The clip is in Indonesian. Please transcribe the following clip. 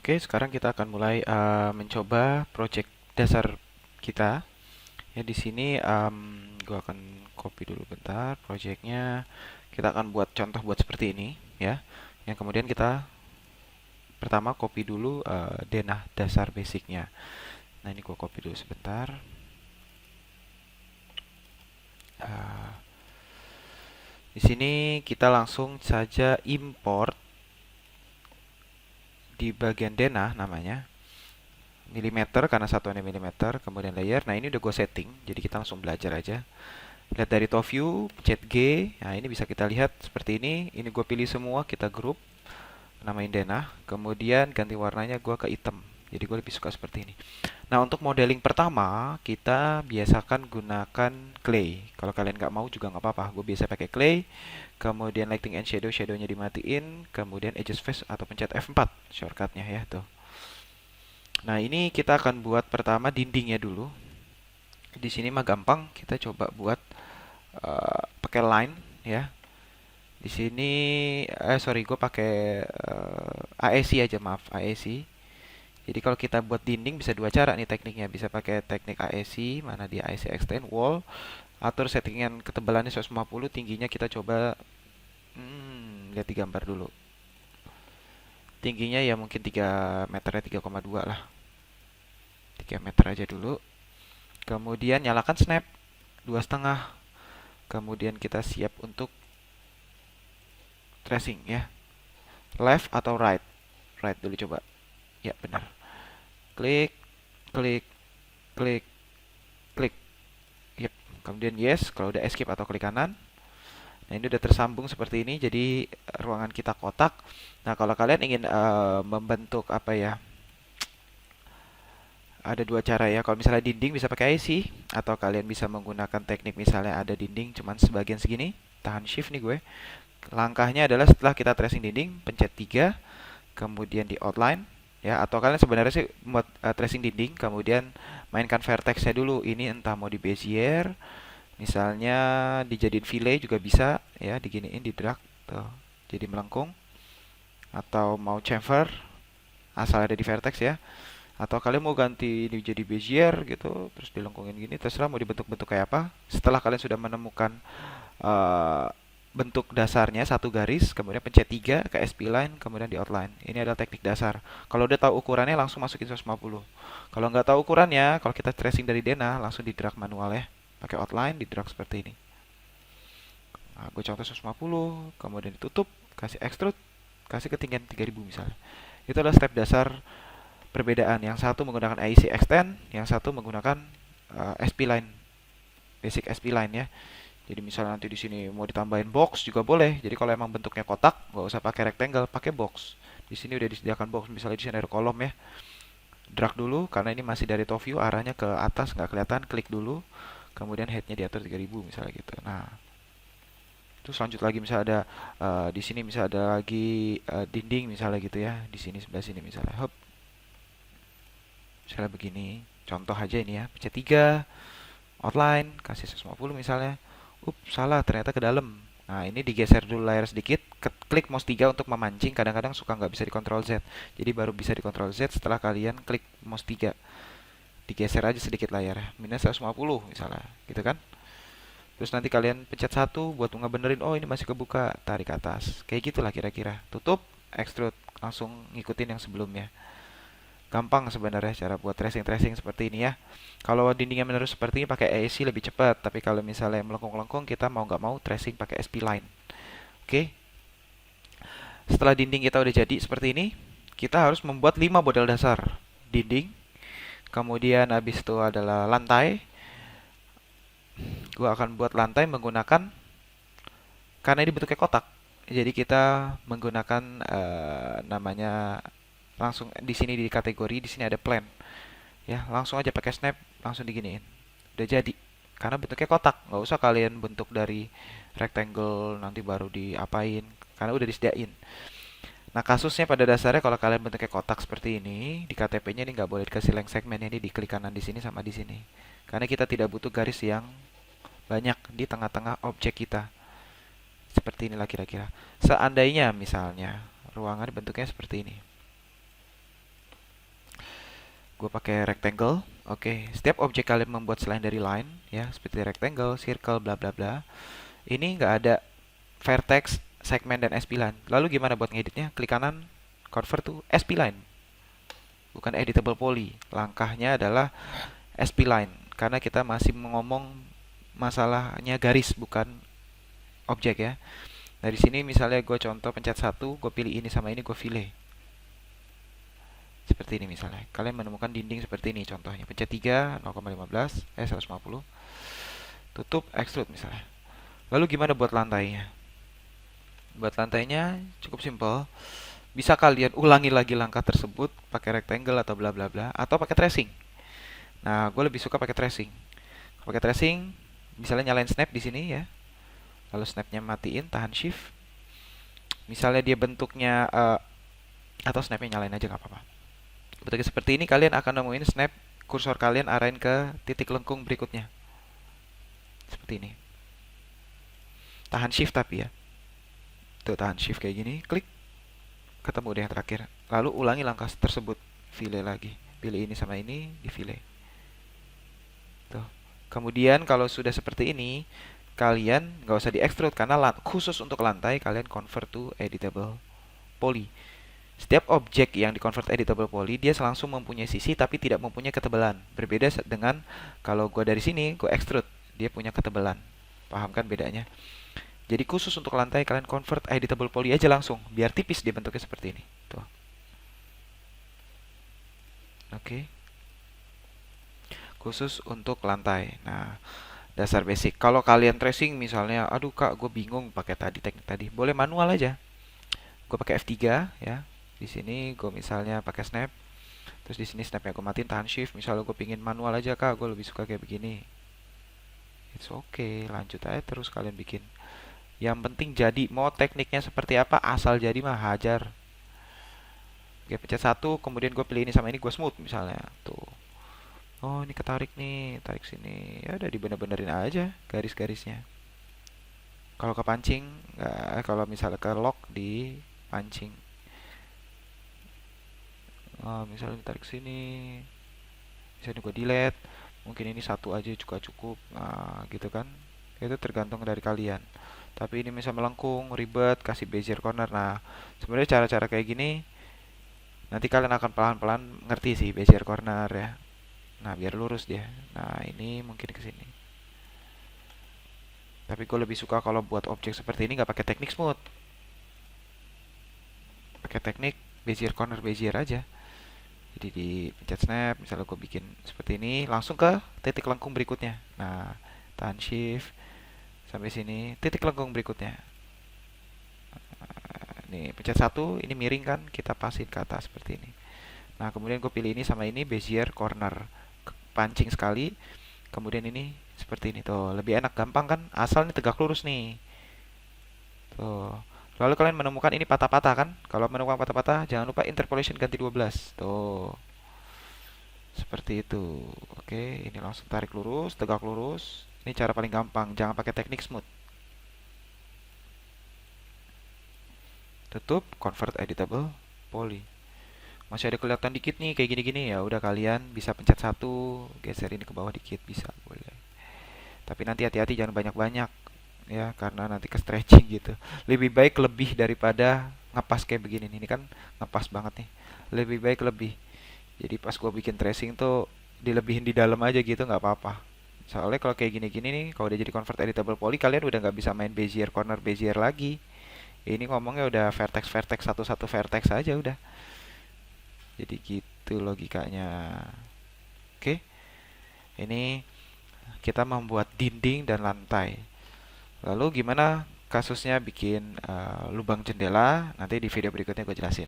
Oke, sekarang kita akan mulai mencoba project dasar kita. Ya, di sini gua akan copy dulu bentar projectnya. Kita akan buat contoh buat seperti ini, ya. Yang kemudian kita pertama copy dulu denah dasar basicnya. Nah, ini gua copy dulu sebentar. Ah, di sini kita langsung saja import di bagian denah namanya. Milimeter karena satuannya milimeter, kemudian layer. Nah, ini udah gue setting, jadi kita langsung belajar aja. Lihat dari top view, pencet G. Nah, ini bisa kita lihat seperti ini. Ini gue pilih semua, kita grup, namain denah. Kemudian ganti warnanya gue ke hitam. Jadi gue lebih suka seperti ini. Nah, untuk modeling pertama, kita biasakan gunakan clay. Kalau kalian nggak mau juga nggak apa-apa. Gue biasa pakai clay. Kemudian lighting and shadow, shadownya dimatiin. Kemudian edges face atau pencet F4, shortcutnya ya tuh. Nah, ini kita akan buat pertama dindingnya dulu. Di sini mah gampang, kita coba buat pakai line ya. Di sini sorry, gue pakai AEC aja, maaf, AEC. Jadi kalau kita buat dinding bisa dua cara nih tekniknya. Bisa pakai teknik AEC, mana dia AEC extend wall, atur settingan ketebalannya 150, tingginya kita coba lihat di gambar dulu. Tingginya ya mungkin 3 meternya 3,2 lah. 3 meter aja dulu. Kemudian nyalakan snap 2,5. Kemudian kita siap untuk tracing ya. Left atau right? Right dulu coba. Ya, benar. Klik, klik, klik, klik. Yep. Kemudian yes, kalau udah escape atau klik kanan. Nah, ini udah tersambung seperti ini, jadi ruangan kita kotak. Nah, kalau kalian ingin membentuk apa ya? Ada dua cara ya. Kalau misalnya dinding bisa pakai IC, atau kalian bisa menggunakan teknik misalnya ada dinding cuman sebagian segini. Tahan shift nih gue. Langkahnya adalah setelah kita tracing dinding, pencet 3, kemudian di outline ya, atau kalian sebenarnya sih buat tracing dinding kemudian mainkan vertexnya dulu. Ini entah mau di bezier, misalnya dijadiin fillet juga bisa ya, diginiin di drag tuh jadi melengkung, atau mau chamfer asal ada di vertex ya, atau kalian mau ganti ini jadi bezier gitu terus dilengkungin gini, terserah mau dibentuk-bentuk kayak apa. Setelah kalian sudah menemukan eh, bentuk dasarnya satu garis, kemudian pencet 3 ke SP-line, kemudian di outline. Ini adalah teknik dasar. Kalau udah tahu ukurannya langsung masukin 150. Kalau nggak tahu ukurannya, kalau kita tracing dari Dena langsung di drag manual ya. Pakai outline di drag seperti ini. Nah, gue contoh 150, kemudian ditutup, kasih extrude, kasih ketinggian 3000 misalnya. Itu adalah step dasar perbedaan. Yang satu menggunakan IC extend, yang satu menggunakan SP-line, basic SP-line ya. Jadi misalnya nanti di sini mau ditambahin box juga boleh. Jadi kalau emang bentuknya kotak, nggak usah pakai rectangle, pakai box. Di sini udah disediakan box. Misalnya di sini ada kolom ya. Drag dulu karena ini masih dari top view, arahnya ke atas nggak kelihatan. Klik dulu, kemudian headnya diatur 3000 misalnya gitu. Nah, terus lanjut lagi misalnya ada di sini misalnya ada lagi dinding misalnya gitu ya. Di sini sebelah sini misalnya. Hop. Misalnya begini. Contoh aja ini ya. Pencet 3, outline, kasih 150 misalnya. Salah, ternyata ke dalam. Nah, ini digeser dulu layar sedikit, klik mouse 3 untuk memancing. Kadang-kadang suka nggak bisa di Ctrl Z. Jadi baru bisa di Ctrl Z setelah kalian klik mouse 3. Digeser aja sedikit layar, minus 150 misalnya, gitu kan? Terus nanti kalian pencet 1 buat ngebenerin, oh ini masih kebuka, tarik ke atas. Kayak gitulah kira-kira. Tutup, extrude, langsung ngikutin yang sebelumnya. Gampang sebenarnya cara buat tracing-tracing seperti ini ya. Kalau dindingnya menerus seperti ini pakai AEC lebih cepat, tapi kalau misalnya melengkung-lengkung kita mau nggak mau tracing pakai SP-line. Oke. Setelah dinding kita udah jadi seperti ini, kita harus membuat 5 model dasar dinding. Kemudian habis itu adalah lantai. Gua akan buat lantai menggunakan, karena ini bentuknya kotak. Jadi kita menggunakan namanya langsung di sini di kategori, di sini ada plan. Ya, langsung aja pakai snap, langsung diginiin. Udah jadi. Karena bentuknya kotak, nggak usah kalian bentuk dari rectangle nanti baru diapain, karena udah disediain. Nah, kasusnya pada dasarnya kalau kalian bentuknya kotak seperti ini, di KTP-nya ini nggak boleh dikasih length segmen, ini di klik kanan di sini sama di sini. Karena kita tidak butuh garis yang banyak di tengah-tengah objek kita. Seperti inilah kira-kira. Seandainya misalnya ruangan bentuknya seperti ini. Gue pakai rectangle. Oke, setiap objek kalian membuat selain dari line, ya, seperti rectangle, circle, bla bla bla. Ini nggak ada vertex, segmen, dan spline. Lalu gimana buat ngeditnya? Klik kanan, convert to spline. Bukan editable poly. Langkahnya adalah spline, karena kita masih ngomong masalahnya garis, bukan objek ya. Nah, di sini misalnya gue contoh pencet satu, gue pilih ini sama ini, gue fillet. Seperti ini misalnya. Kalian menemukan dinding seperti ini contohnya. Pencet 3, 0,15, 150. Tutup, extrude misalnya. Lalu gimana buat lantainya? Buat lantainya cukup simpel. Bisa kalian ulangi lagi langkah tersebut pakai rectangle atau bla bla bla, atau pakai tracing. Nah, gue lebih suka pakai tracing. Pakai tracing, misalnya nyalain snap di sini ya. Lalu snapnya matiin, tahan shift. Misalnya dia bentuknya atau snapnya nyalain aja nggak apa-apa. Bentuknya seperti ini, kalian akan nemuin snap kursor kalian arahin ke titik lengkung berikutnya. Seperti ini. Tahan shift tapi ya. Tuh, tahan shift kayak gini, klik. Ketemu deh yang terakhir. Lalu ulangi langkah tersebut. Fillet lagi. Pilih ini sama ini, di fillet. Tuh. Kemudian kalau sudah seperti ini, kalian nggak usah di extrude karena khusus untuk lantai kalian convert to editable poly. Setiap objek yang di convert editable poly dia langsung mempunyai sisi tapi tidak mempunyai ketebalan. Berbeda dengan kalau gue dari sini gue extrude, dia punya ketebalan. Paham kan bedanya? Jadi khusus untuk lantai kalian convert editable poly aja langsung, biar tipis dia bentuknya seperti ini. Tuh. Oke. Khusus untuk lantai. Nah, dasar basic. Kalau kalian tracing misalnya, aduh kak, gue bingung pakai teknik tadi. Boleh manual aja. Gue pakai F3 ya. Di sini gue misalnya pakai snap. Terus di sini snapnya gue matiin, tahan shift. Misalnya gue pingin manual aja kak, gue lebih suka kayak begini. It's okay, lanjut aja terus kalian bikin. Yang penting jadi, mau tekniknya seperti apa, asal jadi mah hajar. Oke, pencet satu, kemudian gue pilih ini sama ini, gue smooth misalnya. Tuh. Oh, ini ketarik nih, tarik sini. Ya udah dibener-benerin aja garis-garisnya. Kalau kepancing, kalau misalnya ke lock di pancing. Oh, misalnya ditarik sini. Misalnya gue delete. Mungkin ini satu aja juga cukup. Nah, gitu kan. Itu tergantung dari kalian. Tapi ini misalnya melengkung, ribet, kasih bezier corner. Nah, sebenarnya cara-cara kayak gini nanti kalian akan pelan-pelan ngerti sih bezier corner ya. Nah, biar lurus dia. Nah, ini mungkin ke sini. Tapi gue lebih suka kalau buat objek seperti ini nggak pakai teknik smooth. Pakai teknik bezier corner bezier aja. Jadi di pencet snap, misalnya gue bikin seperti ini, langsung ke titik lengkung berikutnya. Nah, tahan shift sampai sini, titik lengkung berikutnya. Nih, pencet satu, ini miring kan, kita pasin ke atas seperti ini. Nah, kemudian gue pilih ini sama ini, bezier corner. Pancing sekali, kemudian ini seperti ini. Tuh, lebih enak, gampang kan? Asal ini tegak lurus nih. Tuh. Lalu kalian menemukan ini patah-patah kan? Kalau menemukan patah-patah, jangan lupa interpolation ganti 12. Tuh. Seperti itu. Oke, ini langsung tarik lurus, tegak lurus. Ini cara paling gampang, jangan pakai teknik smooth. Tutup, convert editable poly. Masih ada kelihatan dikit nih kayak gini-gini, ya udah kalian bisa pencet satu, geser ini ke bawah dikit bisa, boleh. Tapi nanti hati-hati jangan banyak-banyak ya, karena nanti ke stretching gitu. Lebih baik lebih daripada ngepas kayak begini nih. Ini kan ngepas banget nih. Lebih baik lebih. Jadi pas gua bikin tracing tuh dilebihin di dalam aja gitu nggak apa-apa. Soalnya kalau kayak gini-gini nih, kalau udah jadi convert editable poly, kalian udah nggak bisa main bezier corner bezier lagi. Ini ngomongnya udah vertex vertex satu-satu vertex aja udah. Jadi gitu logikanya. Oke. Ini kita membuat dinding dan lantai. Lalu gimana kasusnya bikin lubang jendela? Nanti di video berikutnya gue jelasin.